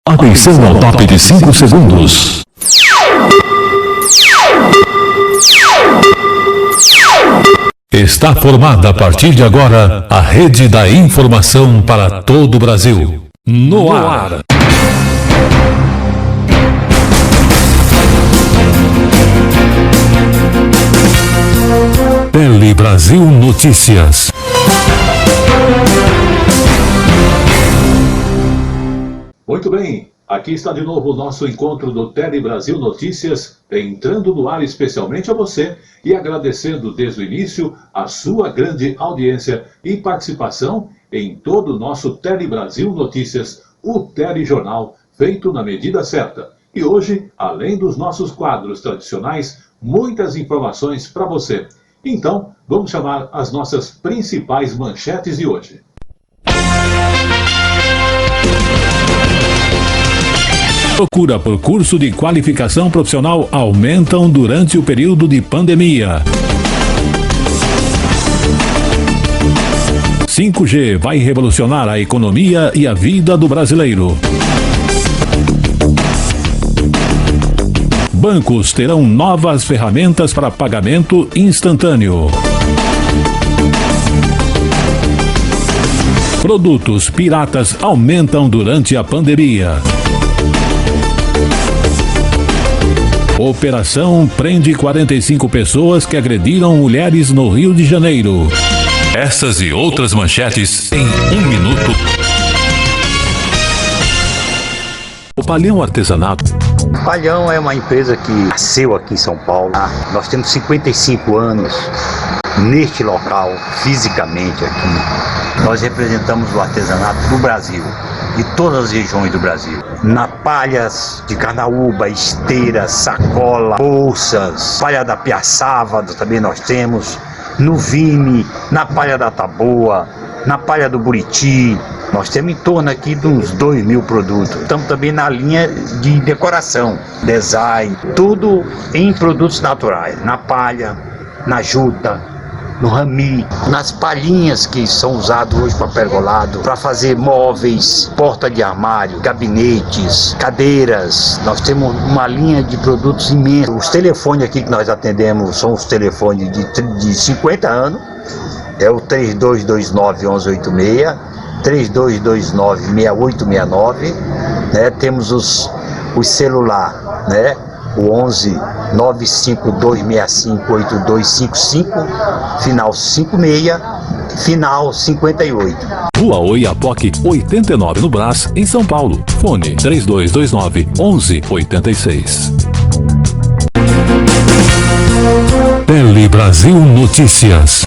Atenção ao top de 5 segundos. Está formada a partir de agora a rede da informação para todo o Brasil. No ar. Tele Brasil Notícias. Muito bem, aqui está de novo o nosso encontro do Tele Brasil Notícias, entrando no ar especialmente a você e agradecendo desde o início a sua grande audiência e participação em todo o nosso Tele Brasil Notícias, o telejornal feito na medida certa. E hoje, além dos nossos quadros tradicionais, muitas informações para você. Então, vamos chamar as nossas principais manchetes de hoje. Procura por curso de qualificação profissional aumentam durante o período de pandemia. 5G vai revolucionar a economia e a vida do brasileiro. Bancos terão novas ferramentas para pagamento instantâneo. Produtos piratas aumentam durante a pandemia. Operação prende 45 pessoas que agrediram mulheres no Rio de Janeiro. Essas e outras manchetes em 1 minuto. O Palhão Artesanato. O Palhão é uma empresa que nasceu aqui em São Paulo. Nós temos 55 anos neste local, fisicamente aqui. Nós representamos o artesanato do Brasil, de todas as regiões do Brasil. Na palhas de carnaúba, esteira, sacola, bolsas, palha da piaçava também nós temos, no vime, na palha da taboa, na palha do buriti. Nós temos em torno aqui de uns 2.000 produtos. Estamos também na linha de decoração, design, tudo em produtos naturais, na palha, na juta, no rami, nas palhinhas que são usadas hoje para pergolado, para fazer móveis, porta de armário, gabinetes, cadeiras. Nós temos uma linha de produtos imensos. Os telefones aqui que nós atendemos são os telefones de 50 anos, é o 3229-1186, 3229-6869, né? Temos os celular, né? O 11 95265 8255, final 56, final 58. Rua Oiapoque, 89 no Brás, em São Paulo. Fone 3229-1186. Tele Brasil Notícias.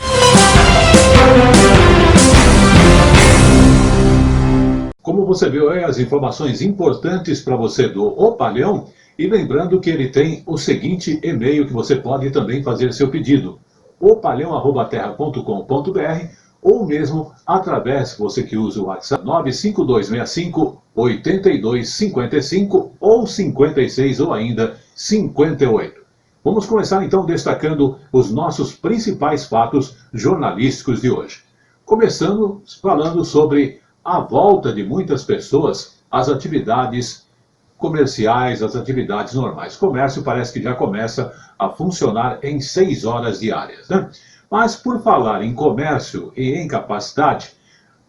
Como você viu aí, as informações importantes para você do O Palhão. E lembrando que ele tem o seguinte e-mail que você pode também fazer seu pedido: opalhão@terra.com.br, ou mesmo através, você que usa o WhatsApp, 95265-8255 ou 56 ou ainda 58. Vamos começar então destacando os nossos principais fatos jornalísticos de hoje. Começando falando sobre a volta de muitas pessoas às atividades comerciais, as atividades normais. O comércio parece que já começa a funcionar em 6 horas diárias, né? Mas por falar em comércio e em capacidade,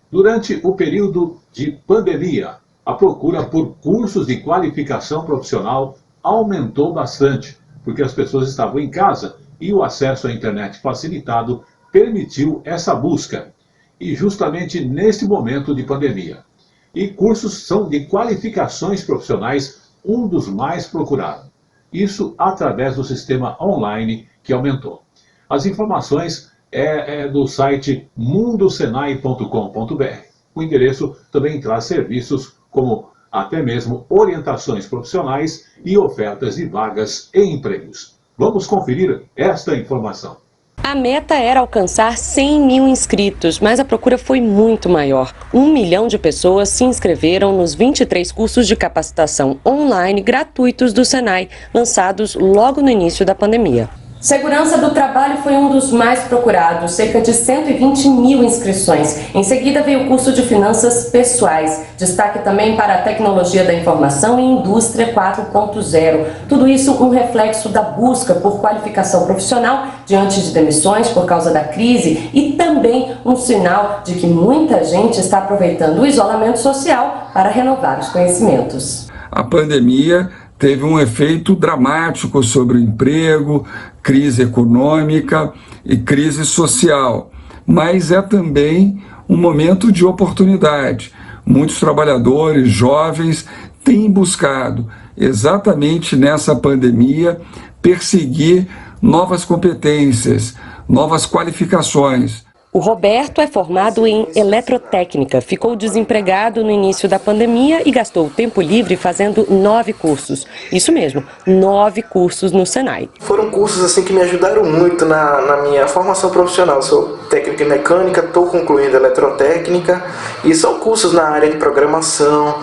durante o período de pandemia, a procura por cursos de qualificação profissional aumentou bastante, porque as pessoas estavam em casa e o acesso à internet facilitado permitiu essa busca. E justamente neste momento de pandemia. E cursos são de qualificações profissionais um dos mais procurados. Isso através do sistema online que aumentou. As informações é do site mundosenai.com.br. O endereço também traz serviços como até mesmo orientações profissionais e ofertas de vagas e empregos. Vamos conferir esta informação. A meta era alcançar 100 mil inscritos, mas a procura foi muito maior. 1 milhão de pessoas se inscreveram nos 23 cursos de capacitação online gratuitos do Senai, lançados logo no início da pandemia. Segurança do trabalho foi um dos mais procurados, cerca de 120 mil inscrições. Em seguida veio o curso de finanças pessoais. Destaque também para a tecnologia da informação e indústria 4.0. Tudo isso um reflexo da busca por qualificação profissional diante de demissões por causa da crise e também um sinal de que muita gente está aproveitando o isolamento social para renovar os conhecimentos. A pandemia teve um efeito dramático sobre o emprego, crise econômica e crise social, mas é também um momento de oportunidade. Muitos trabalhadores jovens têm buscado, exatamente nessa pandemia, perseguir novas competências, novas qualificações. O Roberto é formado em eletrotécnica, ficou desempregado no início da pandemia e gastou tempo livre fazendo 9 cursos. Isso mesmo, 9 cursos no Senai. Foram cursos assim que me ajudaram muito na minha formação profissional. Sou técnico em mecânica, estou concluindo eletrotécnica e são cursos na área de programação,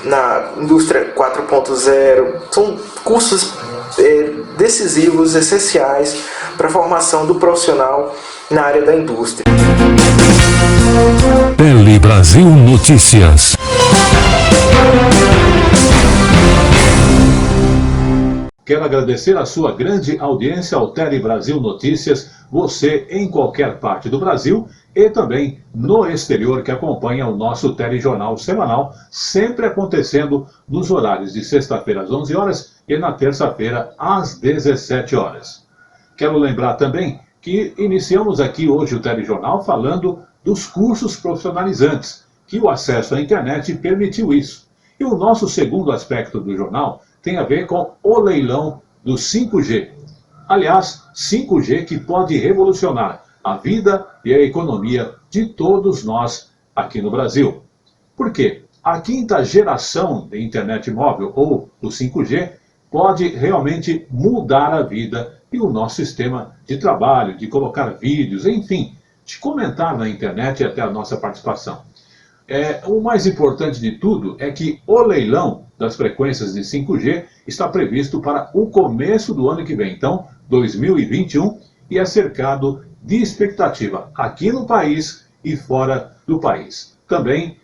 na indústria 4.0. São cursos decisivos, essenciais para a formação do profissional na área da indústria. Tele Brasil Notícias. Quero agradecer a sua grande audiência ao Tele Brasil Notícias, você em qualquer parte do Brasil e também no exterior que acompanha o nosso telejornal semanal, sempre acontecendo nos horários de sexta-feira às 11 horas e na terça-feira às 17 horas. Quero lembrar também que iniciamos aqui hoje o telejornal falando dos cursos profissionalizantes, que o acesso à internet permitiu isso. E o nosso segundo aspecto do jornal tem a ver com o leilão do 5G. Aliás, 5G que pode revolucionar a vida e a economia de todos nós aqui no Brasil. Por quê? A quinta geração de internet móvel, ou o 5G, pode realmente mudar a vida e o nosso sistema de trabalho, de colocar vídeos, enfim, de comentar na internet e até a nossa participação. O mais importante de tudo é que o leilão das frequências de 5G está previsto para o começo do ano que vem, então 2021, e é cercado de expectativa aqui no país e fora do país. Também,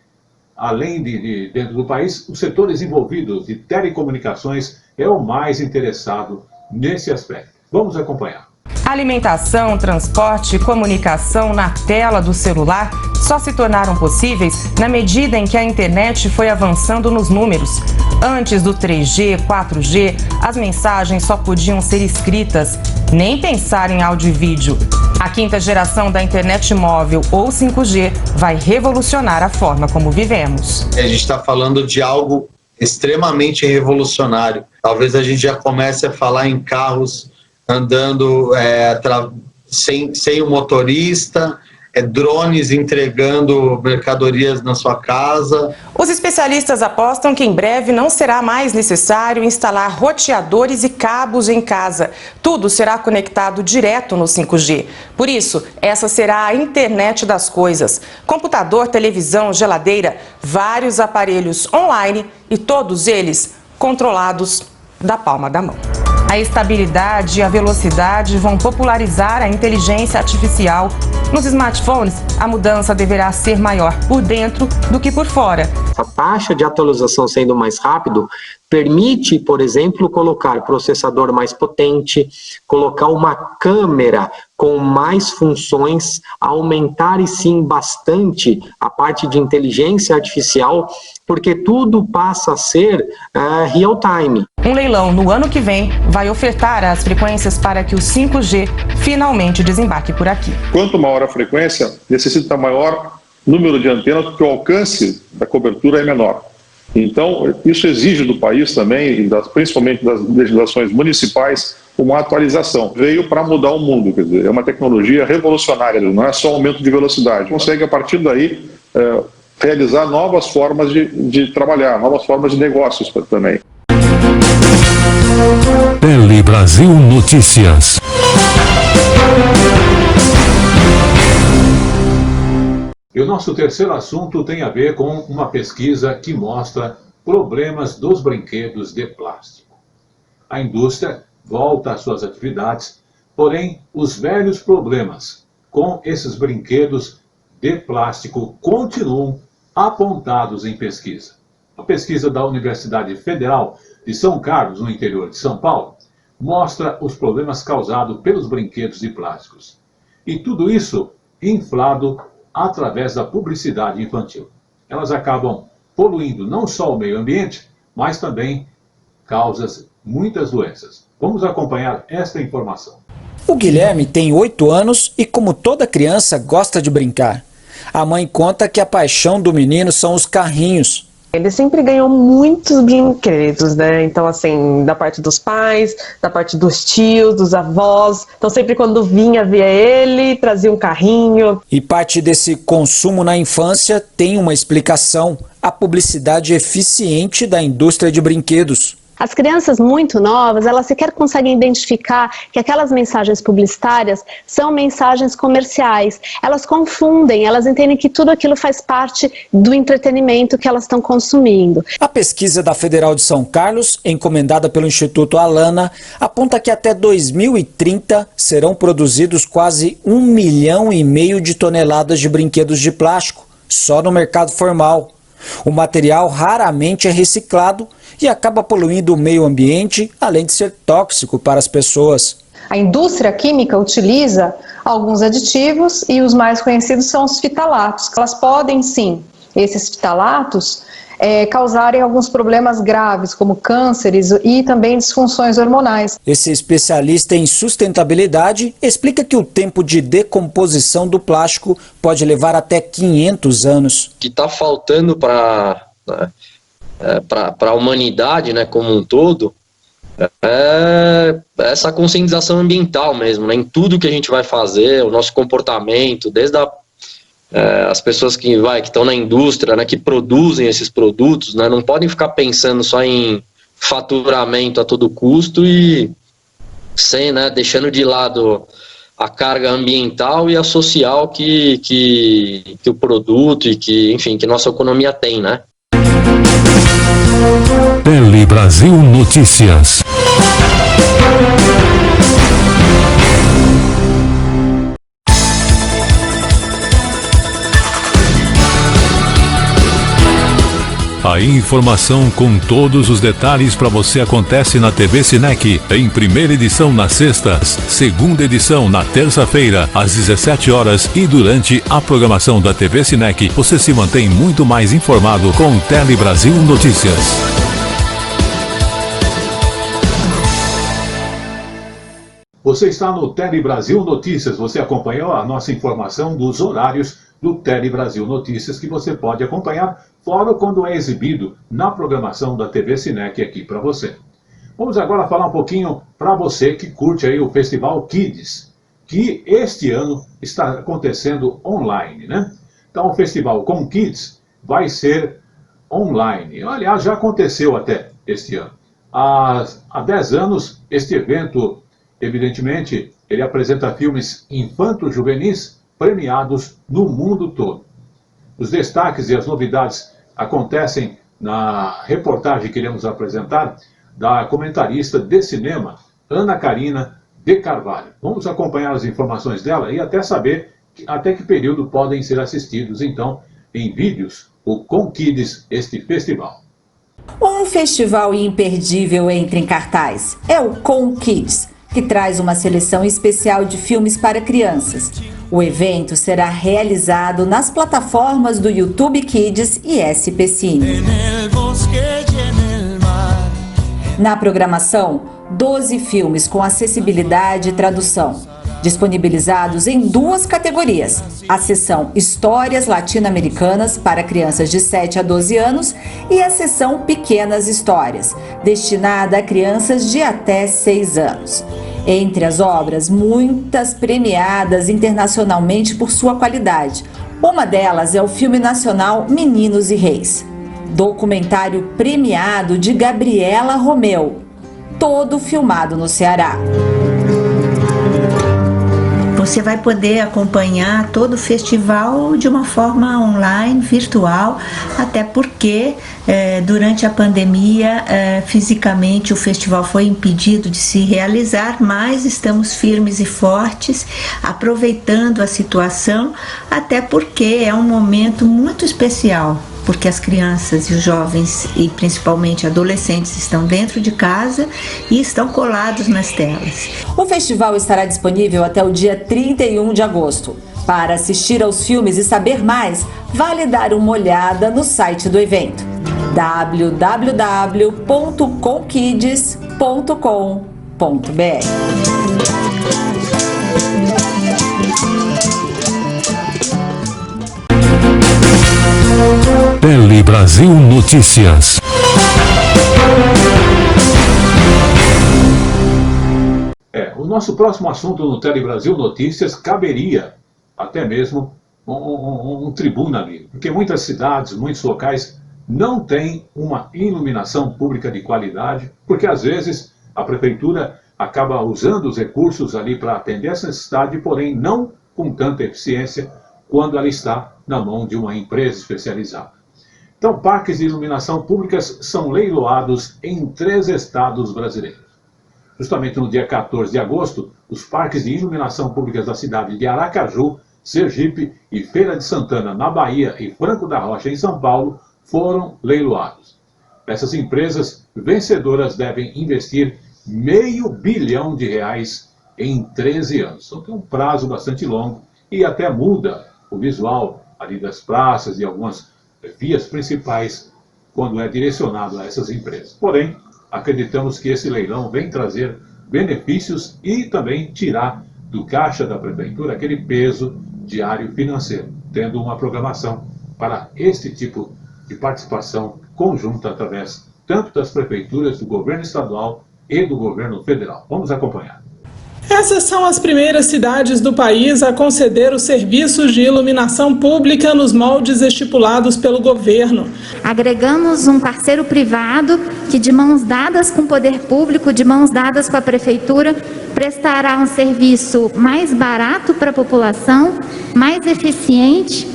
além de dentro do país, os setores envolvidos de telecomunicações é o mais interessado nesse aspecto. Vamos acompanhar. Alimentação, transporte e comunicação na tela do celular só se tornaram possíveis na medida em que a internet foi avançando nos números. Antes do 3G, 4G, as mensagens só podiam ser escritas, nem pensar em áudio e vídeo. A quinta geração da internet móvel, ou 5G, vai revolucionar a forma como vivemos. A gente está falando de algo extremamente revolucionário. Talvez a gente já comece a falar em carros andando sem o motorista, drones entregando mercadorias na sua casa. Os especialistas apostam que em breve não será mais necessário instalar roteadores e cabos em casa. Tudo será conectado direto no 5G. Por isso, essa será a internet das coisas. Computador, televisão, geladeira, vários aparelhos online e todos eles controlados da palma da mão. A estabilidade e a velocidade vão popularizar a inteligência artificial. Nos smartphones, a mudança deverá ser maior por dentro do que por fora. A taxa de atualização sendo mais rápido permite, por exemplo, colocar processador mais potente, colocar uma câmera com mais funções, aumentar e sim bastante a parte de inteligência artificial, porque tudo passa a ser real time. Um leilão no ano que vem vai ofertar as frequências para que o 5G finalmente desembarque por aqui. Quanto maior a frequência, necessita maior número de antenas, porque o alcance da cobertura é menor. Então, isso exige do país também, principalmente das legislações municipais, uma atualização. Veio para mudar o mundo, quer dizer, é uma tecnologia revolucionária, não é só aumento de velocidade. Consegue, a partir daí, realizar novas formas de trabalhar, novas formas de negócios também. Tele Brasil Notícias. E o nosso terceiro assunto tem a ver com uma pesquisa que mostra problemas dos brinquedos de plástico. A indústria volta às suas atividades, porém os velhos problemas com esses brinquedos de plástico continuam apontados em pesquisa. A pesquisa da Universidade Federal de São Carlos, no interior de São Paulo, mostra os problemas causados pelos brinquedos de plásticos. E tudo isso inflado através da publicidade infantil. Elas acabam poluindo não só o meio ambiente, mas também causam muitas doenças. Vamos acompanhar esta informação. O Guilherme tem 8 anos e, como toda criança, gosta de brincar. A mãe conta que a paixão do menino são os carrinhos. Ele sempre ganhou muitos brinquedos, né? Então, assim, da parte dos pais, da parte dos tios, dos avós. Então, sempre quando via ele, trazia um carrinho. E parte desse consumo na infância tem uma explicação: a publicidade eficiente da indústria de brinquedos. As crianças muito novas, elas sequer conseguem identificar que aquelas mensagens publicitárias são mensagens comerciais. Elas confundem, elas entendem que tudo aquilo faz parte do entretenimento que elas estão consumindo. A pesquisa da Federal de São Carlos, encomendada pelo Instituto Alana, aponta que até 2030 serão produzidos quase 1,5 milhão de toneladas de brinquedos de plástico, só no mercado formal. O material raramente é reciclado e acaba poluindo o meio ambiente, além de ser tóxico para as pessoas. A indústria química utiliza alguns aditivos e os mais conhecidos são os fitalatos. Elas podem, sim, esses fitalatos, causarem alguns problemas graves, como cânceres e também disfunções hormonais. Esse especialista em sustentabilidade explica que o tempo de decomposição do plástico pode levar até 500 anos. O que está faltando para a humanidade, né, como um todo, é essa conscientização ambiental mesmo, né, em tudo que a gente vai fazer, o nosso comportamento, desde as pessoas que estão na indústria, né, que produzem esses produtos, né, não podem ficar pensando só em faturamento a todo custo e deixando de lado a carga ambiental e a social que o produto e que nossa economia tem, né? Tele Brasil Notícias. A informação com todos os detalhes para você acontece na TV Sinec, em primeira edição nas sextas, segunda edição na terça-feira, às 17 horas e durante a programação da TV Sinec, você se mantém muito mais informado com Tele Brasil Notícias. Você está no Tele Brasil Notícias, você acompanhou a nossa informação dos horários do Tele Brasil Notícias, que você pode acompanhar fora quando é exibido na programação da TV Sinec aqui para você. Vamos agora falar um pouquinho para você que curte aí o Festival Kids, que este ano está acontecendo online, né? Então o Festival com Kids vai ser online. Aliás, já aconteceu até este ano. Há 10 anos, este evento, evidentemente, ele apresenta filmes infanto-juvenis premiados no mundo todo. Os destaques e as novidades acontecem na reportagem que iremos apresentar da comentarista de cinema, Ana Karina de Carvalho. Vamos acompanhar as informações dela e até saber até que período podem ser assistidos, então, em vídeos, o Com Kids, este festival. Um festival imperdível entra em cartaz. É o Com Kids, que traz uma seleção especial de filmes para crianças. O evento será realizado nas plataformas do YouTube Kids e SP Cine. Na programação, 12 filmes com acessibilidade e tradução, disponibilizados em 2 categorias: a seção Histórias Latino-Americanas para crianças de 7 a 12 anos e a seção Pequenas Histórias, destinada a crianças de até 6 anos. Entre as obras, muitas premiadas internacionalmente por sua qualidade. Uma delas é o filme nacional Meninos e Reis, documentário premiado de Gabriela Romeu, todo filmado no Ceará. Você vai poder acompanhar todo o festival de uma forma online, virtual, até porque durante a pandemia, fisicamente o festival foi impedido de se realizar, mas estamos firmes e fortes, aproveitando a situação, até porque é um momento muito especial, porque as crianças e os jovens, e principalmente adolescentes, estão dentro de casa e estão colados nas telas. O festival estará disponível até o dia 31 de agosto. Para assistir aos filmes e saber mais, vale dar uma olhada no site do evento: www.comkids.com.br. Tele Brasil Notícias. O nosso próximo assunto no Tele Brasil Notícias caberia até mesmo um tribuna ali, porque muitas cidades, muitos locais não têm uma iluminação pública de qualidade, porque às vezes a prefeitura acaba usando os recursos ali para atender essa necessidade, porém não com tanta eficiência quando ela está na mão de uma empresa especializada. Então, parques de iluminação públicas são leiloados em 3 estados brasileiros. Justamente no dia 14 de agosto, os parques de iluminação públicas da cidade de Aracaju, Sergipe e Feira de Santana, na Bahia, e Franco da Rocha, em São Paulo, foram leiloados. Essas empresas vencedoras devem investir R$500 bilhão em 13 anos. Então tem um prazo bastante longo e até muda o visual ali das praças e algumas vias principais quando é direcionado a essas empresas. Porém, acreditamos que esse leilão vem trazer benefícios e também tirar do caixa da prefeitura aquele peso diário financeiro, tendo uma programação para este tipo de participação conjunta através tanto das prefeituras, do governo estadual e do governo federal. Vamos acompanhar. Essas são as primeiras cidades do país a conceder os serviços de iluminação pública nos moldes estipulados pelo governo. Agregamos um parceiro privado que, de mãos dadas com o poder público, de mãos dadas com a prefeitura, prestará um serviço mais barato para a população, mais eficiente,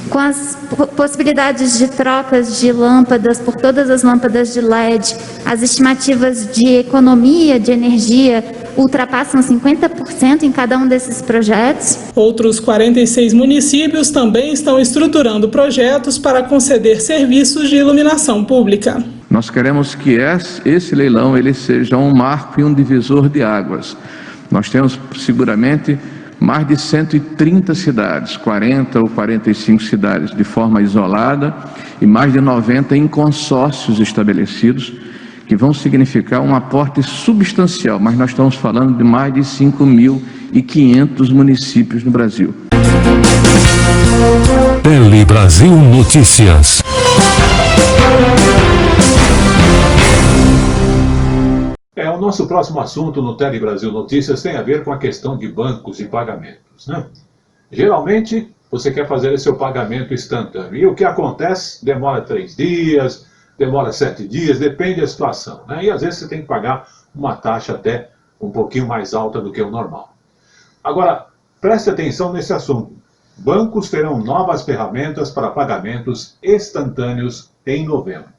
com as possibilidades de trocas de lâmpadas por todas as lâmpadas de LED. As estimativas de economia de energia ultrapassam 50% em cada um desses projetos. Outros 46 municípios também estão estruturando projetos para conceder serviços de iluminação pública. Nós queremos que esse leilão ele seja um marco e um divisor de águas. Nós temos seguramente mais de 130 cidades, 40 ou 45 cidades de forma isolada e mais de 90 em consórcios estabelecidos, que vão significar um aporte substancial, mas nós estamos falando de mais de 5.500 municípios no Brasil. Tele Brasil Notícias. O nosso próximo assunto no Tele Brasil Notícias tem a ver com a questão de bancos e pagamentos, né? Geralmente, você quer fazer esse seu pagamento instantâneo. E o que acontece? Demora 3 dias, demora 7 dias, depende da situação, né? E às vezes você tem que pagar uma taxa até um pouquinho mais alta do que o normal. Agora, preste atenção nesse assunto. Bancos terão novas ferramentas para pagamentos instantâneos em novembro.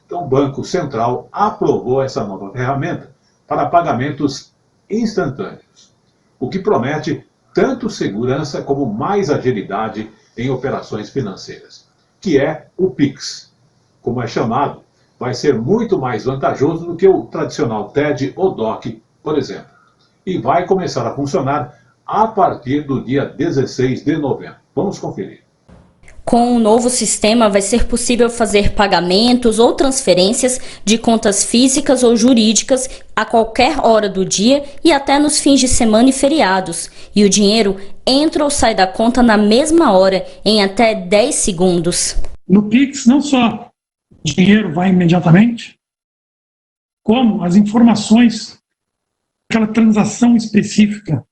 Então, o Banco Central aprovou essa nova ferramenta para pagamentos instantâneos, o que promete tanto segurança como mais agilidade em operações financeiras, que é o Pix. Como é chamado, vai ser muito mais vantajoso do que o tradicional TED ou DOC, por exemplo, e vai começar a funcionar a partir do dia 16 de novembro. Vamos conferir. Com o novo sistema, vai ser possível fazer pagamentos ou transferências de contas físicas ou jurídicas a qualquer hora do dia e até nos fins de semana e feriados. E o dinheiro entra ou sai da conta na mesma hora, em até 10 segundos. No Pix, não só o dinheiro vai imediatamente, como as informações, aquela transação específica,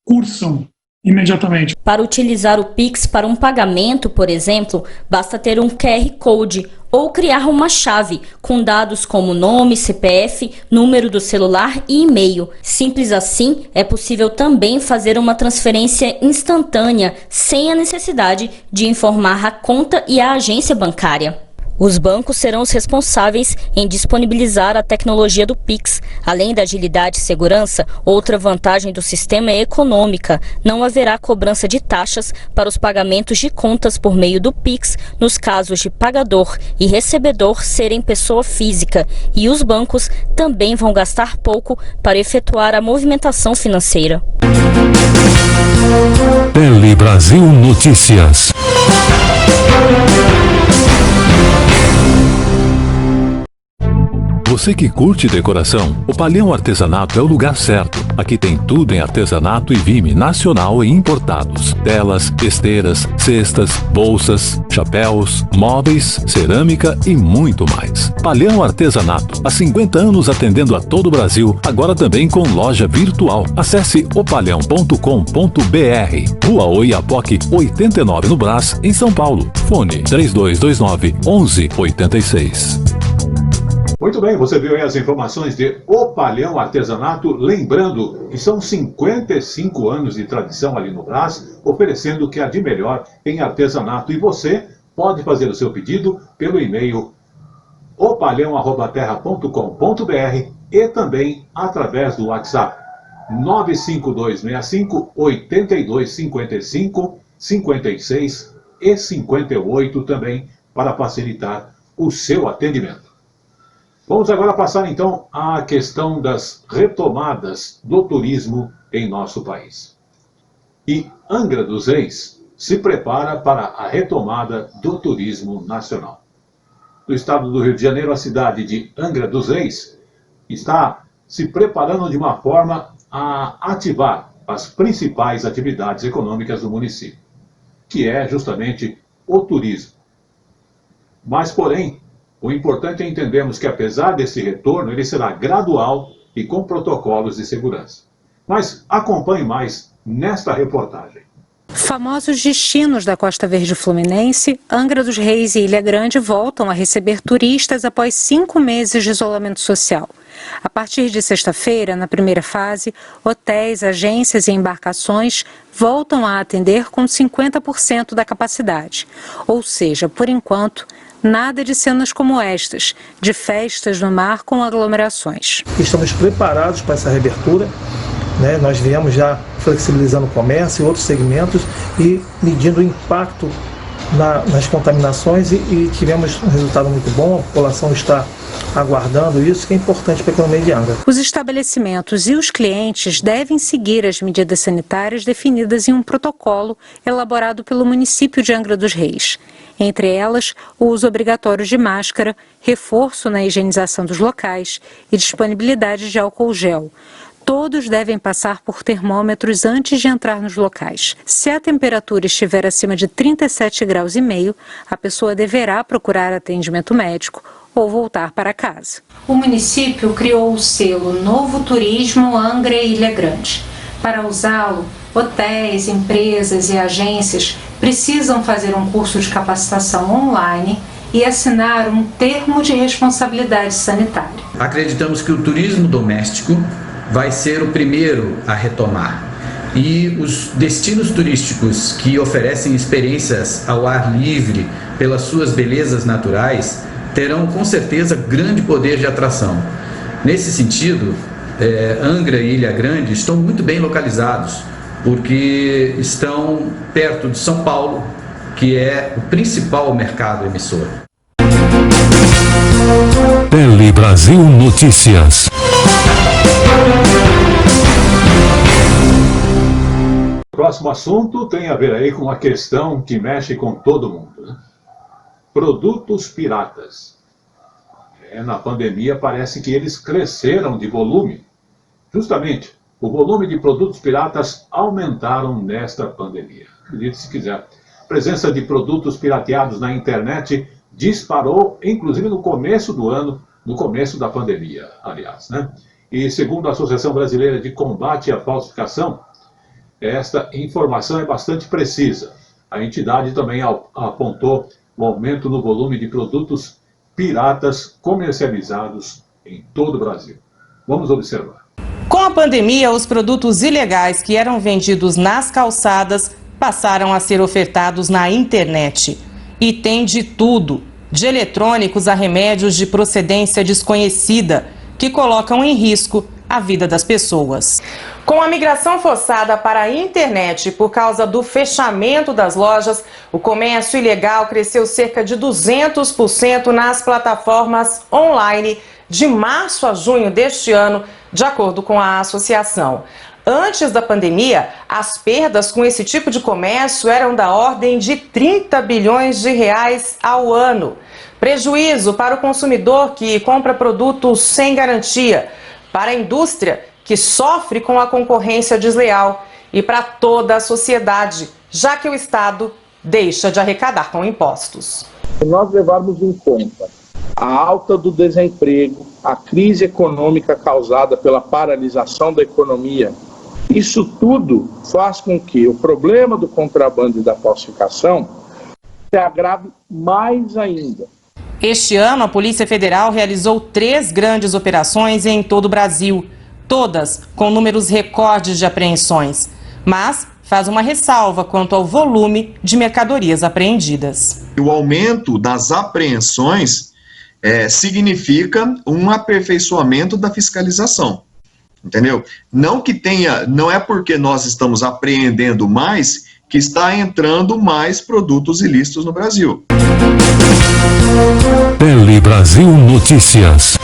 cursam imediatamente. Para utilizar o Pix para um pagamento, por exemplo, basta ter um QR Code ou criar uma chave com dados como nome, CPF, número do celular e e-mail. Simples assim, é possível também fazer uma transferência instantânea sem a necessidade de informar a conta e a agência bancária. Os bancos serão os responsáveis em disponibilizar a tecnologia do Pix. Além da agilidade e segurança, outra vantagem do sistema é econômica. Não haverá cobrança de taxas para os pagamentos de contas por meio do Pix, nos casos de pagador e recebedor serem pessoa física. E os bancos também vão gastar pouco para efetuar a movimentação financeira. Tele Brasil Notícias. Você que curte decoração, o Palhão Artesanato é o lugar certo. Aqui tem tudo em artesanato e vime nacional e importados. Telas, esteiras, cestas, bolsas, chapéus, móveis, cerâmica e muito mais. Palhão Artesanato, há 50 anos atendendo a todo o Brasil, agora também com loja virtual. Acesse opalhão.com.br. Rua Oiapoque, 89 no Brás, em São Paulo. Fone 3229-1186. Muito bem, você viu aí as informações de O Palhão Artesanato, lembrando que são 55 anos de tradição ali no Brás, oferecendo o que há de melhor em artesanato. E você pode fazer o seu pedido pelo e-mail opalhão@terra.com.br e também através do WhatsApp 95265 8255 56 e 58 também, para facilitar o seu atendimento. Vamos agora passar então à questão das retomadas do turismo em nosso país. E Angra dos Reis se prepara para a retomada do turismo nacional. Do estado do Rio de Janeiro, a cidade de Angra dos Reis está se preparando de uma forma a ativar as principais atividades econômicas do município, que é justamente o turismo. Mas, porém, o importante é entendermos que, apesar desse retorno, ele será gradual e com protocolos de segurança. Mas acompanhe mais nesta reportagem. Famosos destinos da Costa Verde Fluminense, Angra dos Reis e Ilha Grande voltam a receber turistas após 5 meses de isolamento social. A partir de sexta-feira, na primeira fase, hotéis, agências e embarcações voltam a atender com 50% da capacidade. Ou seja, por enquanto, nada de cenas como estas, de festas no mar com aglomerações. Estamos preparados para essa reabertura, né? Nós viemos já flexibilizando o comércio e outros segmentos e medindo o impacto nas contaminações e tivemos um resultado muito bom. A população está aguardando isso, que é importante para a economia de Angra. Os estabelecimentos e os clientes devem seguir as medidas sanitárias definidas em um protocolo elaborado pelo município de Angra dos Reis. Entre elas, o uso obrigatório de máscara, reforço na higienização dos locais e disponibilidade de álcool gel. Todos devem passar por termômetros antes de entrar nos locais. Se a temperatura estiver acima de 37,5 graus, a pessoa deverá procurar atendimento médico ou voltar para casa. O município criou o selo Novo Turismo Angra e Ilha Grande. Para usá-lo, hotéis, empresas e agências precisam fazer um curso de capacitação online e assinar um termo de responsabilidade sanitária. Acreditamos que o turismo doméstico vai ser o primeiro a retomar. E os destinos turísticos que oferecem experiências ao ar livre pelas suas belezas naturais terão com certeza grande poder de atração. Nesse sentido, Angra e Ilha Grande estão muito bem localizados, porque estão perto de São Paulo, que é o principal mercado emissor. Tele Brasil Notícias. O próximo assunto tem a ver aí com uma questão que mexe com todo mundo, né? Produtos piratas. Na pandemia parece que eles cresceram de volume. Justamente, o volume de produtos piratas aumentaram nesta pandemia. Acredite se quiser. A presença de produtos pirateados na internet disparou, inclusive no começo do ano, no começo da pandemia, aliás, né? E segundo a Associação Brasileira de Combate à Falsificação, esta informação é bastante precisa. A entidade também apontou o aumento no volume de produtos piratas comercializados em todo o Brasil. Vamos observar. Com a pandemia, os produtos ilegais que eram vendidos nas calçadas passaram a ser ofertados na internet. E tem de tudo, de eletrônicos a remédios de procedência desconhecida, que colocam em risco a vida das pessoas. Com a migração forçada para a internet por causa do fechamento das lojas, o comércio ilegal cresceu cerca de 200% nas plataformas online de março a junho deste ano, de acordo com a associação. Antes da pandemia, as perdas com esse tipo de comércio eram da ordem de 30 bilhões de reais ao ano. Prejuízo para o consumidor que compra produtos sem garantia, para a indústria que sofre com a concorrência desleal e para toda a sociedade, já que o Estado deixa de arrecadar com impostos. Se nós levarmos em conta a alta do desemprego, a crise econômica causada pela paralisação da economia, isso tudo faz com que o problema do contrabando e da falsificação se agrave mais ainda. Este ano, a Polícia Federal realizou 3 grandes operações em todo o Brasil, todas com números recordes de apreensões, mas faz uma ressalva quanto ao volume de mercadorias apreendidas. O aumento das apreensões significa um aperfeiçoamento da fiscalização, entendeu? Não é porque nós estamos apreendendo mais que está entrando mais produtos ilícitos no Brasil. Tele Brasil Notícias.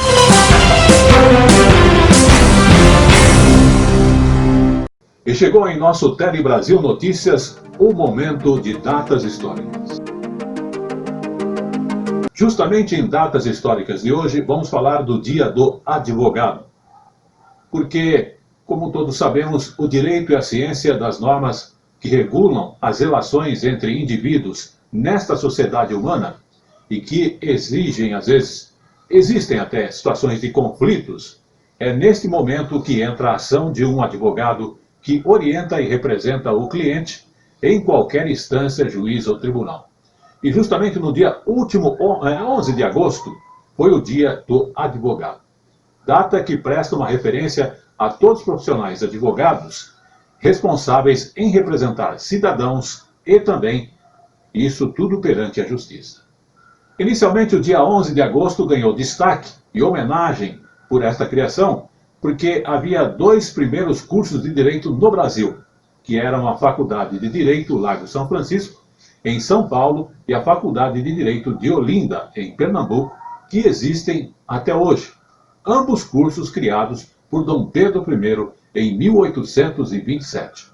E chegou em nosso Tele Brasil Notícias o momento de datas históricas. Justamente em datas históricas de hoje, vamos falar do Dia do Advogado. Porque, como todos sabemos, o direito é a ciência das normas que regulam as relações entre indivíduos nesta sociedade humana e que exigem, às vezes, existem até situações de conflitos. É neste momento que entra a ação de um advogado que orienta e representa o cliente em qualquer instância, juiz ou tribunal. E justamente no dia último, 11 de agosto, foi o Dia do Advogado. Data que presta uma referência a todos os profissionais advogados responsáveis em representar cidadãos e também isso tudo perante a justiça. Inicialmente, o dia 11 de agosto ganhou destaque e homenagem por esta criação, porque havia 2 primeiros cursos de direito no Brasil, que eram a Faculdade de Direito Largo São Francisco, em São Paulo, e a Faculdade de Direito de Olinda, em Pernambuco, que existem até hoje. Ambos cursos criados por Dom Pedro I em 1827.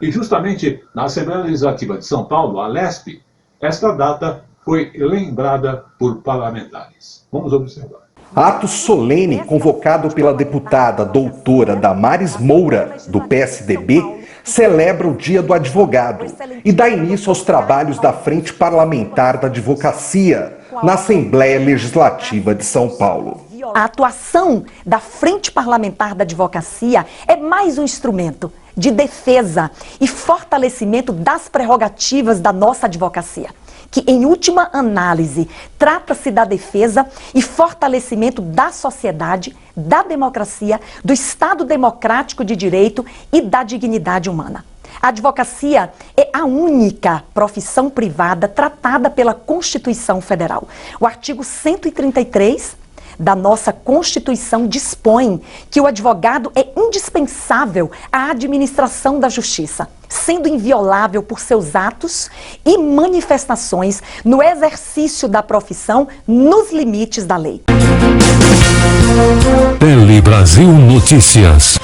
E justamente na Assembleia Legislativa de São Paulo, a LESP, esta data foi lembrada por parlamentares. Vamos observar. Ato solene convocado pela deputada doutora Damares Moura, do PSDB, celebra o Dia do Advogado e dá início aos trabalhos da Frente Parlamentar da Advocacia, na Assembleia Legislativa de São Paulo. A atuação da Frente Parlamentar da Advocacia é mais um instrumento de defesa e fortalecimento das prerrogativas da nossa advocacia, que, em última análise, trata-se da defesa e fortalecimento da sociedade, da democracia, do Estado democrático de direito e da dignidade humana. A advocacia é a única profissão privada tratada pela Constituição Federal. O artigo 133 da nossa Constituição dispõe que o advogado é indispensável à administração da justiça, sendo inviolável por seus atos e manifestações no exercício da profissão nos limites da lei. Tele Brasil Notícias.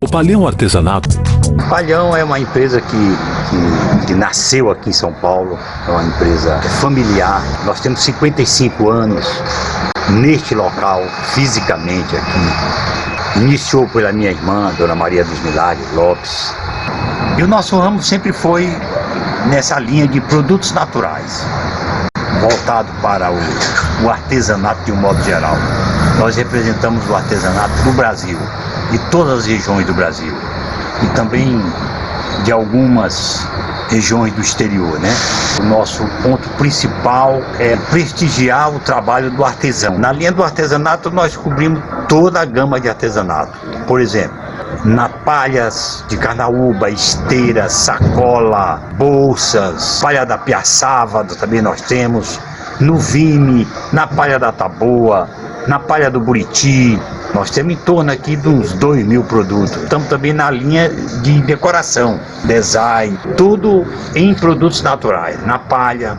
O Palhão Artesanato. O Palhão é uma empresa que nasceu aqui em São Paulo, é uma empresa familiar. Nós temos 55 anos neste local, fisicamente aqui. Iniciou pela minha irmã, Dona Maria dos Milagres Lopes. E o nosso ramo sempre foi nessa linha de produtos naturais, voltado para o artesanato de um modo geral. Nós representamos o artesanato do Brasil, de todas as regiões do Brasil e também de algumas regiões do exterior, né? O nosso ponto principal é prestigiar o trabalho do artesão. Na linha do artesanato nós cobrimos toda a gama de artesanato. Por exemplo, na palhas de carnaúba, esteira, sacola, bolsas, palha da piaçava também nós temos, no vime, na palha da taboa, na palha do buriti. Nós temos em torno aqui de uns 2.000 produtos. Estamos também na linha de decoração, design, tudo em produtos naturais, na palha,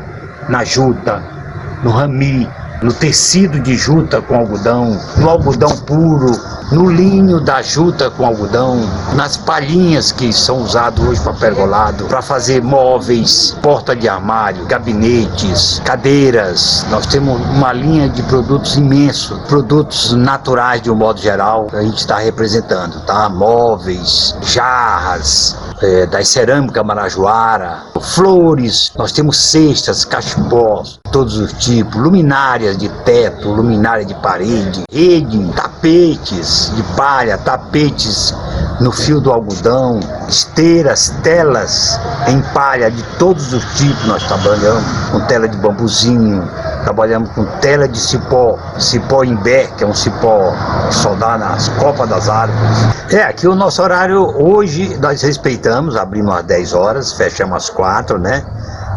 na juta, no rami, no tecido de juta com algodão, no algodão puro, no linho da juta com algodão, nas palhinhas que são usadas hoje para pergolado, para fazer móveis, porta de armário, gabinetes, cadeiras. Nós temos uma linha de produtos imensos, produtos naturais de um modo geral, que a gente está representando, tá? Móveis, jarras, das cerâmicas marajoara, flores, nós temos cestas, cachepós, todos os tipos, luminárias de teto, luminária de parede, rede, tapetes de palha, tapetes no fio do algodão, esteiras, telas em palha de todos os tipos. Nós trabalhamos com tela de bambuzinho, trabalhamos com tela de cipó, cipó imbé, que é um cipó que só dá nas copas das árvores. Aqui o nosso horário hoje nós respeitamos, abrimos às 10 horas, fechamos às 4, né?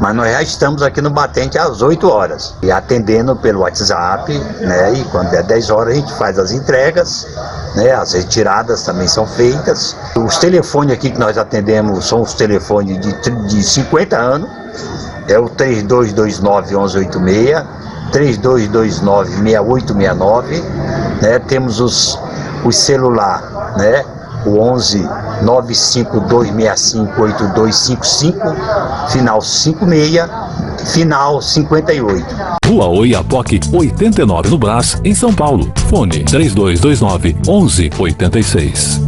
Mas nós já estamos aqui no batente às 8 horas, e atendendo pelo WhatsApp, né? E quando der 10 horas a gente faz as entregas, né? As retiradas também são feitas. Os telefones aqui que nós atendemos são os telefones de 50 anos, é o 3229-1186, 3229-6869, né? Temos os celular, né? O 11 95265 8255, final 56, final 58. Rua Oiapoque, 89 no Brás, em São Paulo. Fone 3229-1186.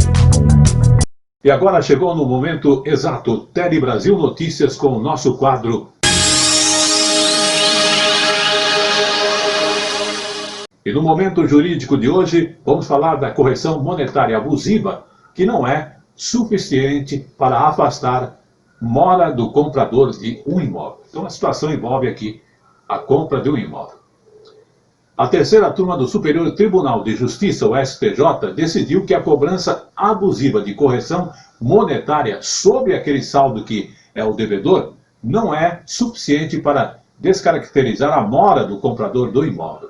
E agora chegou no momento exato, Tele Brasil Notícias com o nosso quadro. E no momento jurídico de hoje, vamos falar da correção monetária abusiva, que não é suficiente para afastar mora do comprador de um imóvel. Então a situação envolve aqui a compra de um imóvel. A terceira turma do Superior Tribunal de Justiça, o STJ, decidiu que a cobrança abusiva de correção monetária sobre aquele saldo que é o devedor não é suficiente para descaracterizar a mora do comprador do imóvel.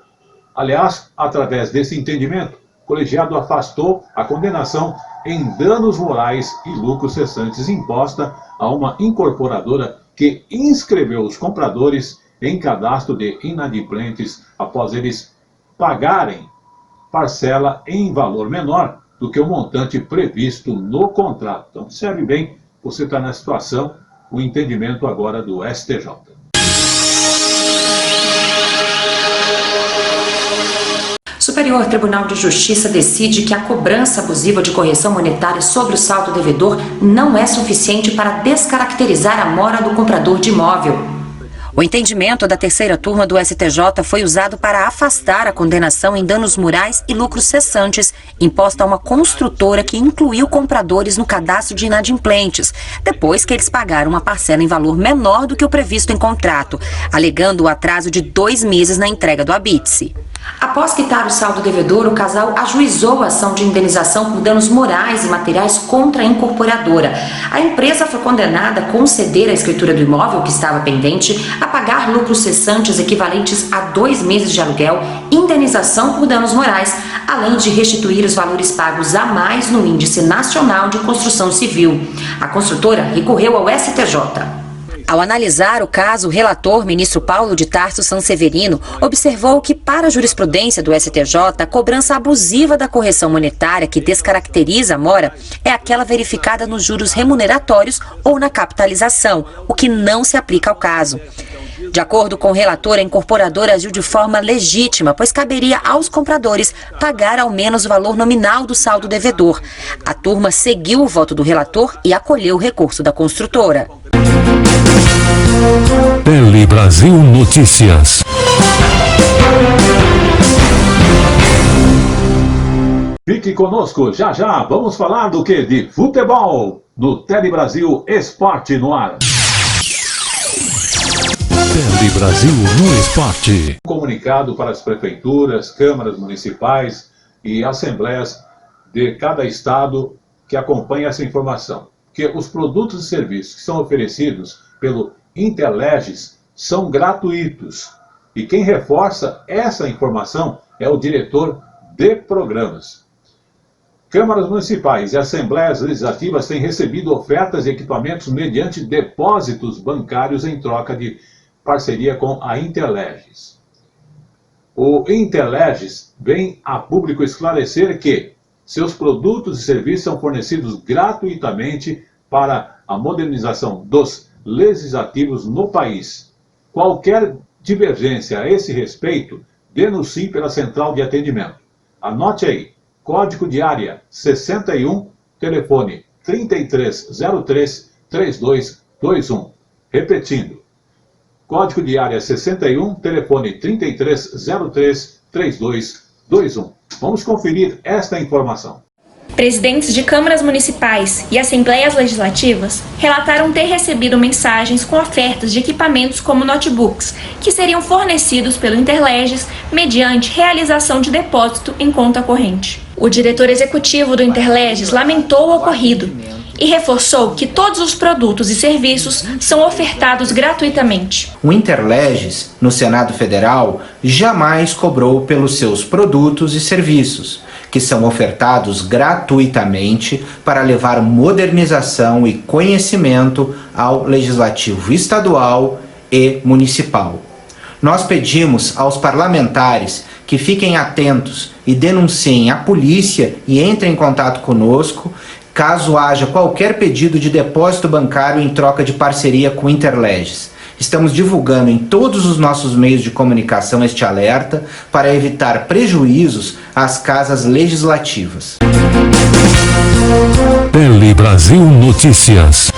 Aliás, através desse entendimento, o colegiado afastou a condenação em danos morais e lucros cessantes imposta a uma incorporadora que inscreveu os compradores em cadastro de inadimplentes após eles pagarem parcela em valor menor do que o montante previsto no contrato. Então, observe bem, você está na situação, o entendimento agora do STJ. Superior Tribunal de Justiça decide que a cobrança abusiva de correção monetária sobre o saldo devedor não é suficiente para descaracterizar a mora do comprador de imóvel. O entendimento da terceira turma do STJ foi usado para afastar a condenação em danos morais e lucros cessantes imposta a uma construtora que incluiu compradores no cadastro de inadimplentes, depois que eles pagaram uma parcela em valor menor do que o previsto em contrato, alegando o atraso de 2 meses na entrega do habite-se. Após quitar o saldo devedor, o casal ajuizou a ação de indenização por danos morais e materiais contra a incorporadora. A empresa foi condenada a conceder a escritura do imóvel que estava pendente, a pagar lucros cessantes equivalentes a 2 meses de aluguel, indenização por danos morais, além de restituir os valores pagos a mais no Índice Nacional de Construção Civil. A construtora recorreu ao STJ. Ao analisar o caso, o relator, ministro Paulo de Tarso Sanseverino, observou que, para a jurisprudência do STJ, a cobrança abusiva da correção monetária que descaracteriza a mora é aquela verificada nos juros remuneratórios ou na capitalização, o que não se aplica ao caso. De acordo com o relator, a incorporadora agiu de forma legítima, pois caberia aos compradores pagar ao menos o valor nominal do saldo devedor. A turma seguiu o voto do relator e acolheu o recurso da construtora. Tele Brasil Notícias. Fique conosco, já já vamos falar do que? De futebol, no Tele Brasil Esporte no ar. Tele Brasil no Esporte. Comunicado para as prefeituras, câmaras municipais e assembleias de cada estado que acompanha essa informação. Que os produtos e serviços que são oferecidos pelo Interleges são gratuitos. E quem reforça essa informação é o diretor de programas. Câmaras municipais e assembleias legislativas têm recebido ofertas de equipamentos mediante depósitos bancários em troca de parceria com a Interleges. O Interleges vem a público esclarecer que seus produtos e serviços são fornecidos gratuitamente para a modernização dos legislativos no país. Qualquer divergência a esse respeito, denuncie pela central de atendimento. Anote aí, código de área 61, telefone 3303-3221. Repetindo, código de área 61, telefone 3303-3221. Vamos conferir esta informação. Presidentes de câmaras municipais e assembleias legislativas relataram ter recebido mensagens com ofertas de equipamentos como notebooks, que seriam fornecidos pelo Interleges mediante realização de depósito em conta corrente. O diretor executivo do Interleges lamentou o ocorrido e reforçou que todos os produtos e serviços são ofertados gratuitamente. O Interleges, no Senado Federal, jamais cobrou pelos seus produtos e serviços, que são ofertados gratuitamente para levar modernização e conhecimento ao Legislativo estadual e municipal. Nós pedimos aos parlamentares que fiquem atentos e denunciem a polícia e entrem em contato conosco caso haja qualquer pedido de depósito bancário em troca de parceria com o Interleges. Estamos divulgando em todos os nossos meios de comunicação este alerta para evitar prejuízos às casas legislativas. Tele Brasil Notícias.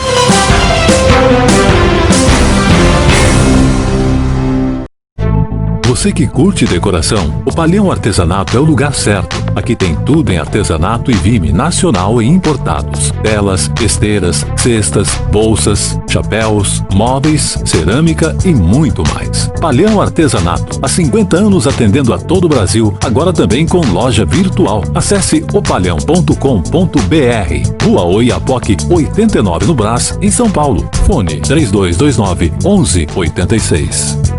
Você que curte decoração, o Palhão Artesanato é o lugar certo. Aqui tem tudo em artesanato e vime nacional e importados. Telas, esteiras, cestas, bolsas, chapéus, móveis, cerâmica e muito mais. Palhão Artesanato, há 50 anos atendendo a todo o Brasil, agora também com loja virtual. Acesse opalhão.com.br. Rua Oiapoque 89 no Brás, em São Paulo. Fone 3229-1186.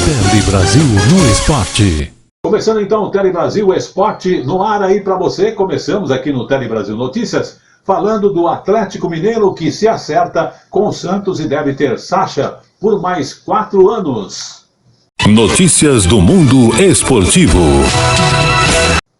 Tele Brasil no Esporte. Começando então o Tele Brasil Esporte no ar aí para você. Começamos aqui no Tele Brasil Notícias falando do Atlético Mineiro que se acerta com o Santos e deve ter Sacha por mais 4 anos. Notícias do mundo esportivo.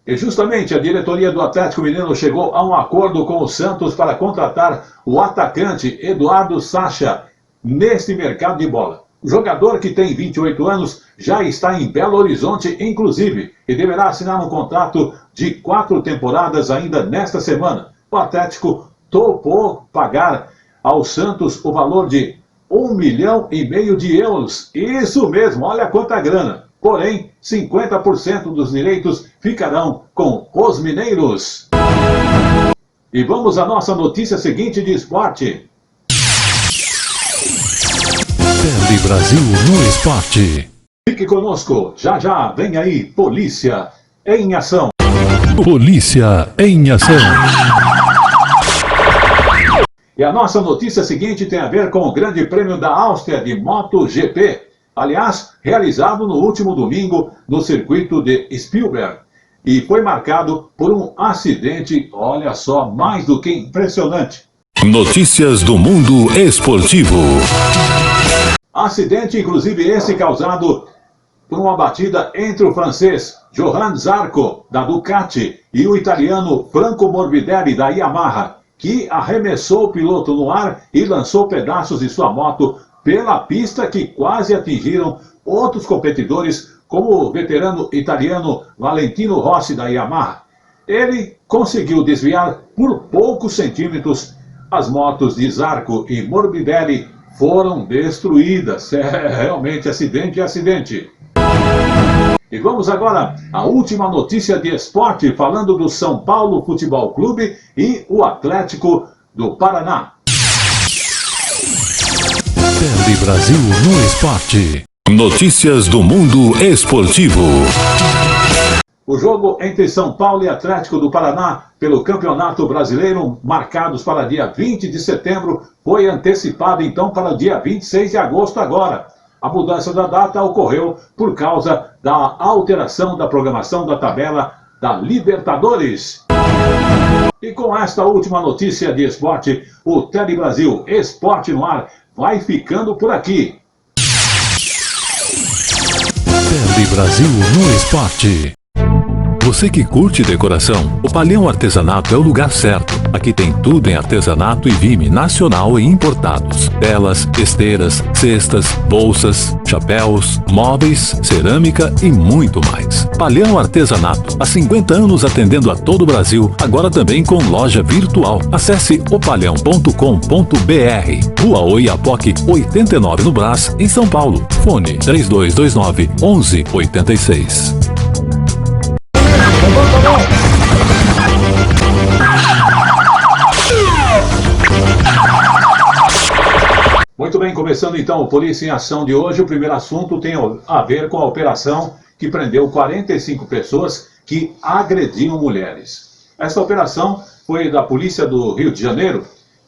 E justamente a diretoria do Atlético Mineiro chegou a um acordo com o Santos para contratar o atacante Eduardo Sacha neste mercado de bola. O jogador, que tem 28 anos, já está em Belo Horizonte, inclusive, e deverá assinar um contrato de 4 temporadas ainda nesta semana. O Atlético topou pagar ao Santos o valor de 1,5 milhão de euros. Isso mesmo, olha quanta grana. Porém, 50% dos direitos ficarão com os mineiros. E vamos à nossa notícia seguinte de esporte. Tele Brasil no Esporte. Fique conosco, já já vem aí Polícia em Ação. Polícia em Ação. E a nossa notícia seguinte tem a ver com o Grande Prêmio da Áustria de MotoGP. Aliás, realizado no último domingo no circuito de Spielberg. E foi marcado por um acidente, olha só, mais do que impressionante. Notícias do mundo esportivo. Acidente, inclusive esse, causado por uma batida entre o francês Johann Zarco, da Ducati, e o italiano Franco Morbidelli, da Yamaha, que arremessou o piloto no ar e lançou pedaços de sua moto pela pista, que quase atingiram outros competidores, como o veterano italiano Valentino Rossi, da Yamaha. Ele conseguiu desviar por poucos centímetros. As motos de Zarco e Morbidelli foram destruídas. É realmente acidente. E vamos agora à última notícia de esporte, falando do São Paulo Futebol Clube e o Atlético do Paraná. Tele Brasil no esporte. Notícias do mundo esportivo. O jogo entre São Paulo e Atlético do Paraná pelo Campeonato Brasileiro, marcados para dia 20 de setembro, foi antecipado então para dia 26 de agosto agora. A mudança da data ocorreu por causa da alteração da programação da tabela da Libertadores. E com esta última notícia de esporte, o Tele Brasil Esporte no Ar vai ficando por aqui. Tele Brasil no esporte. Você que curte decoração, o Palhão Artesanato é o lugar certo. Aqui tem tudo em artesanato e vime nacional e importados. Telas, esteiras, cestas, bolsas, chapéus, móveis, cerâmica e muito mais. Palhão Artesanato, há 50 anos atendendo a todo o Brasil, agora também com loja virtual. Acesse opalhão.com.br. Rua Oiapoque, 89 no Brás, em São Paulo. Fone 3229-1186. Muito bem, começando então o Polícia em Ação de hoje. O primeiro assunto tem a ver com a operação que prendeu 45 pessoas que agrediam mulheres. Essa operação foi da Polícia do Rio de Janeiro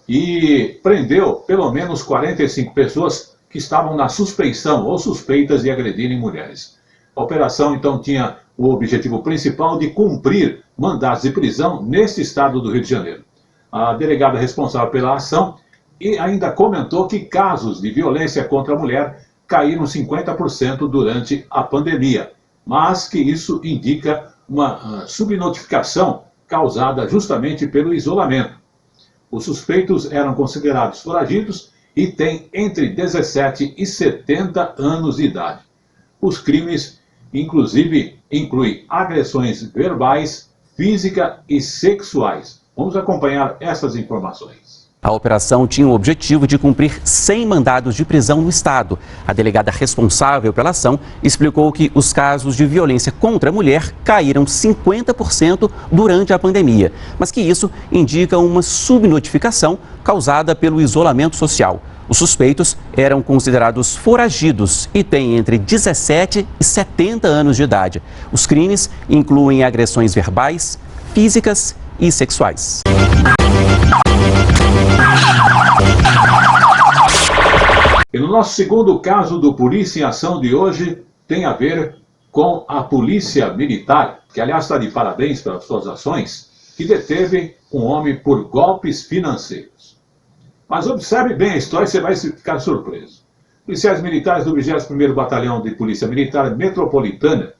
e prendeu pelo menos 45 pessoas que estavam na suspeição ou suspeitas de agredirem mulheres. A operação então tinha o objetivo principal de cumprir mandados de prisão neste estado do Rio de Janeiro. A delegada responsável pela ação e ainda comentou que casos de violência contra a mulher caíram 50% durante a pandemia, mas que isso indica uma subnotificação causada justamente pelo isolamento. Os suspeitos eram considerados foragidos e têm entre 17 e 70 anos de idade. Os crimes, inclusive, incluem agressões verbais, físicas e sexuais. Vamos acompanhar essas informações. A operação tinha o objetivo de cumprir 100 mandados de prisão no estado. A delegada responsável pela ação explicou que os casos de violência contra a mulher caíram 50% durante a pandemia, mas que isso indica uma subnotificação causada pelo isolamento social. Os suspeitos eram considerados foragidos e têm entre 17 e 70 anos de idade. Os crimes incluem agressões verbais, físicas e sexuais. E no nosso segundo caso do Polícia em Ação de hoje, tem a ver com a Polícia Militar, que aliás está de parabéns pelas suas ações, que deteve um homem por golpes financeiros. Mas observe bem a história e você vai ficar surpreso. Policiais militares do 21º Batalhão de Polícia Militar Metropolitana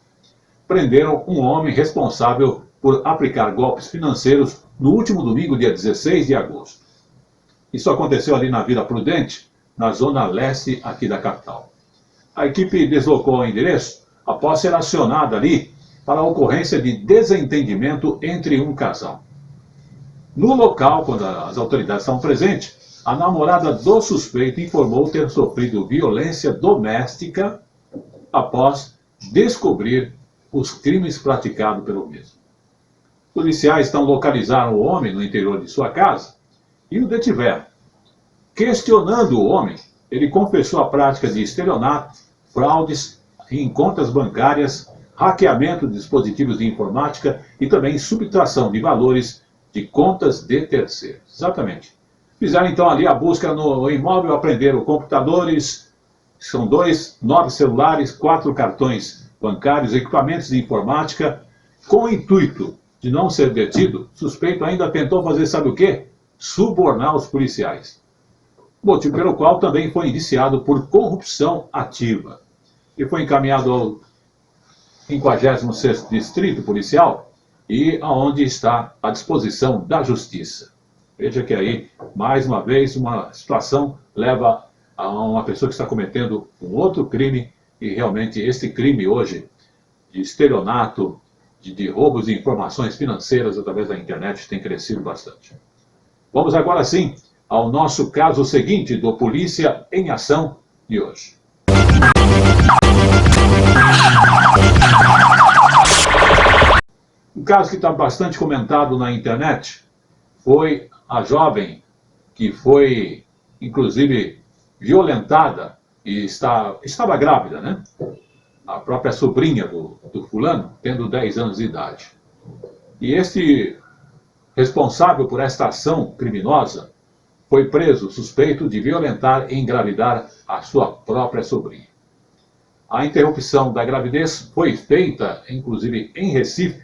prenderam um homem responsável por aplicar golpes financeiros no último domingo, dia 16 de agosto. Isso aconteceu ali na Vila Prudente, na zona leste aqui da capital. A equipe deslocou ao endereço após ser acionada ali para a ocorrência de desentendimento entre um casal. No local, quando as autoridades estavam presentes, a namorada do suspeito informou ter sofrido violência doméstica após descobrir os crimes praticados pelo mesmo. Policiais então localizaram o homem no interior de sua casa e o detiveram. Questionando o homem, ele confessou a prática de estelionato, fraudes em contas bancárias, hackeamento de dispositivos de informática e também subtração de valores de contas de terceiros. Exatamente. Fizeram então ali a busca no imóvel, apreenderam computadores, são 9 celulares, 4 cartões bancários, equipamentos de informática. Com o intuito de não ser detido, o suspeito ainda tentou fazer, sabe o quê? Subornar os policiais. Motivo pelo qual também foi indiciado por corrupção ativa. E foi encaminhado ao 56º Distrito Policial e aonde está à disposição da Justiça. Veja que aí, mais uma vez, uma situação leva a uma pessoa que está cometendo um outro crime e realmente este crime hoje de estelionato, de roubos de informações financeiras através da internet tem crescido bastante. Vamos agora sim ao nosso caso seguinte do Polícia em Ação de hoje. Um caso que está bastante comentado na internet foi a jovem que foi, inclusive, violentada e estava grávida, né? A própria sobrinha do fulano, tendo 10 anos de idade. E este responsável por esta ação criminosa foi preso suspeito de violentar e engravidar a sua própria sobrinha. A interrupção da gravidez foi feita, inclusive, em Recife,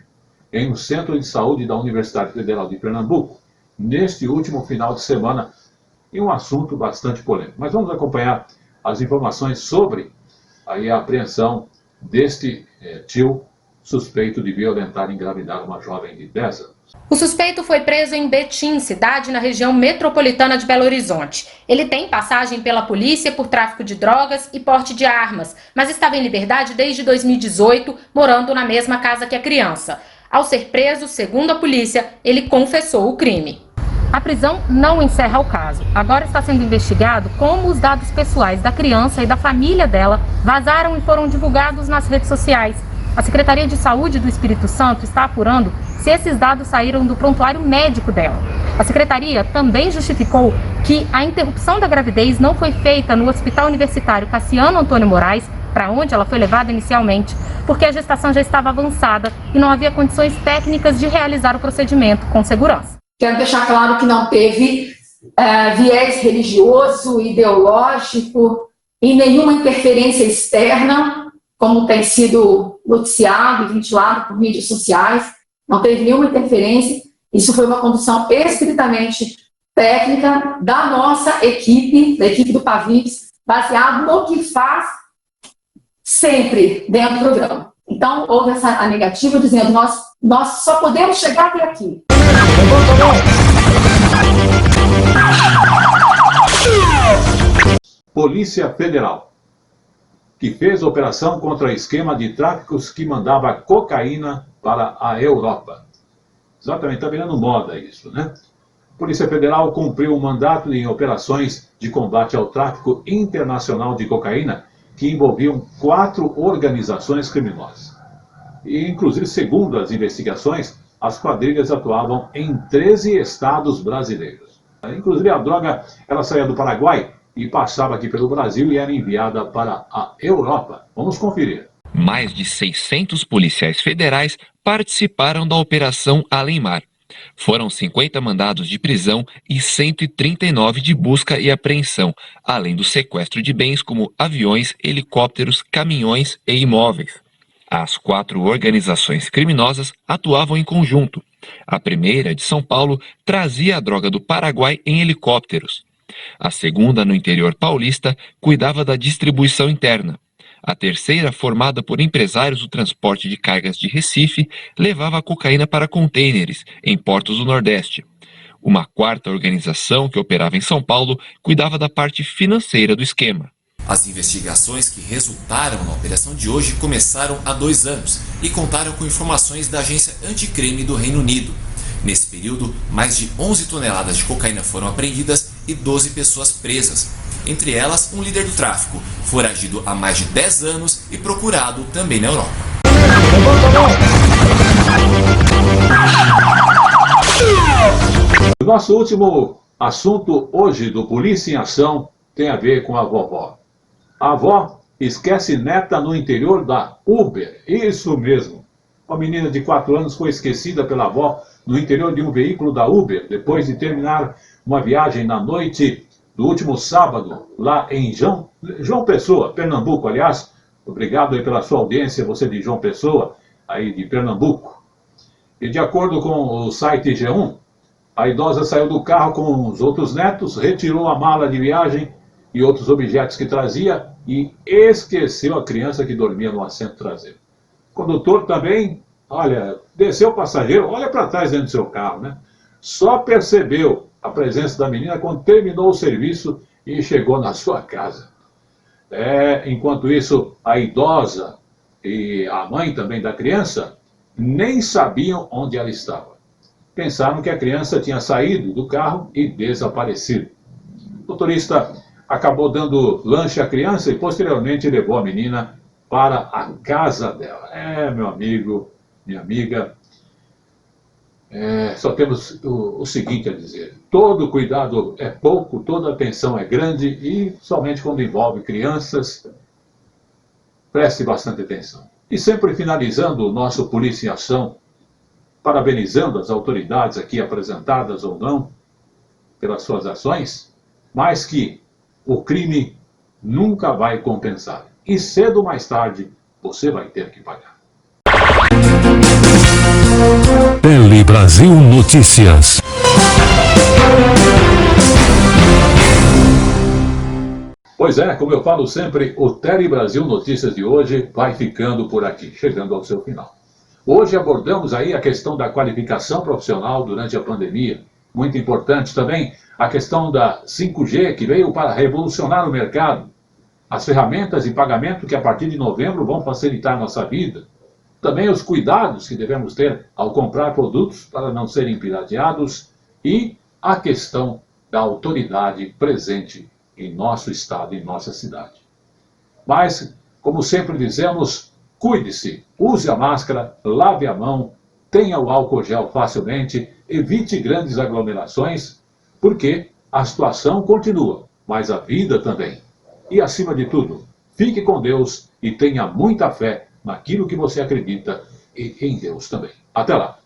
em um centro de saúde da Universidade Federal de Pernambuco, neste último final de semana, em um assunto bastante polêmico. Mas vamos acompanhar as informações sobre aí a apreensão deste tio suspeito de violentar e engravidar uma jovem de 10 anos. O suspeito foi preso em Betim, cidade na região metropolitana de Belo Horizonte. Ele tem passagem pela polícia por tráfico de drogas e porte de armas, mas estava em liberdade desde 2018, morando na mesma casa que a criança. Ao ser preso, segundo a polícia, ele confessou o crime. A prisão não encerra o caso. Agora está sendo investigado como os dados pessoais da criança e da família dela vazaram e foram divulgados nas redes sociais. A Secretaria de Saúde do Espírito Santo está apurando se esses dados saíram do prontuário médico dela. A Secretaria também justificou que a interrupção da gravidez não foi feita no Hospital Universitário Cassiano Antônio Moraes, para onde ela foi levada inicialmente, porque a gestação já estava avançada e não havia condições técnicas de realizar o procedimento com segurança. Quero deixar claro que não teve viés religioso, ideológico e nenhuma interferência externa, como tem sido noticiado e ventilado por mídias sociais. Não teve nenhuma interferência. Isso foi uma condução estritamente técnica da nossa equipe, da equipe do Pavix, baseado no que faz sempre dentro do programa. Então, houve essa negativa dizendo nós só podemos chegar até aqui. Polícia Federal, que fez operação contra o esquema de tráficos que mandava cocaína para a Europa. Exatamente, está virando moda isso, né? A Polícia Federal cumpriu o mandato em operações de combate ao tráfico internacional de cocaína que envolviam 4 organizações criminosas. E, inclusive, segundo as investigações, as quadrilhas atuavam em 13 estados brasileiros. Inclusive, a droga ela saía do Paraguai e passava aqui pelo Brasil e era enviada para a Europa. Vamos conferir. Mais de 600 policiais federais participaram da Operação Além Mar. Foram 50 mandados de prisão e 139 de busca e apreensão, além do sequestro de bens como aviões, helicópteros, caminhões e imóveis. As 4 organizações criminosas atuavam em conjunto. A primeira, de São Paulo, trazia a droga do Paraguai em helicópteros. A segunda, no interior paulista, cuidava da distribuição interna. A terceira, formada por empresários do transporte de cargas de Recife, levava a cocaína para contêineres em portos do Nordeste. Uma quarta organização, que operava em São Paulo, cuidava da parte financeira do esquema. As investigações que resultaram na operação de hoje começaram há 2 anos e contaram com informações da Agência Anticrime do Reino Unido. Nesse período, mais de 11 toneladas de cocaína foram apreendidas e 12 pessoas presas. Entre elas, um líder do tráfico, foragido há mais de 10 anos e procurado também na Europa. O nosso último assunto hoje do Polícia em Ação tem a ver com a vovó. A avó esquece neta no interior da Uber. Isso mesmo. Uma menina de 4 anos foi esquecida pela avó no interior de um veículo da Uber, depois de terminar uma viagem na noite do último sábado, lá em João Pessoa, Pernambuco, aliás. Obrigado aí pela sua audiência, você de João Pessoa, aí de Pernambuco. E de acordo com o site G1, a idosa saiu do carro com os outros netos, retirou a mala de viagem e outros objetos que trazia e esqueceu a criança que dormia no assento traseiro. O condutor também, olha, desceu o passageiro, olha para trás dentro do seu carro, né? Só percebeu a presença da menina quando terminou o serviço e chegou na sua casa. Enquanto isso, a idosa e a mãe também da criança nem sabiam onde ela estava. Pensaram que a criança tinha saído do carro e desaparecido. O motorista acabou dando lanche à criança e posteriormente levou a menina para a casa dela. Meu amigo, minha amiga, só temos o seguinte a dizer: todo cuidado é pouco, toda atenção é grande, e somente quando envolve crianças, preste bastante atenção. E sempre finalizando o nosso Polícia em Ação, parabenizando as autoridades aqui apresentadas ou não pelas suas ações, mas que o crime nunca vai compensar. E cedo ou mais tarde, você vai ter que pagar. Tele Brasil Notícias. Pois é, como eu falo sempre, o Tele Brasil Notícias de hoje vai ficando por aqui, chegando ao seu final. Hoje abordamos aí a questão da qualificação profissional durante a pandemia. Muito importante também a questão da 5G, que veio para revolucionar o mercado. As ferramentas de pagamento que a partir de novembro vão facilitar nossa vida. Também os cuidados que devemos ter ao comprar produtos para não serem pirateados. E a questão da autoridade presente em nosso estado, em nossa cidade. Mas, como sempre dizemos, cuide-se, use a máscara, lave a mão, tenha o álcool gel facilmente, evite grandes aglomerações, porque a situação continua, mas a vida também. E, acima de tudo, fique com Deus e tenha muita fé naquilo que você acredita e em Deus também. Até lá!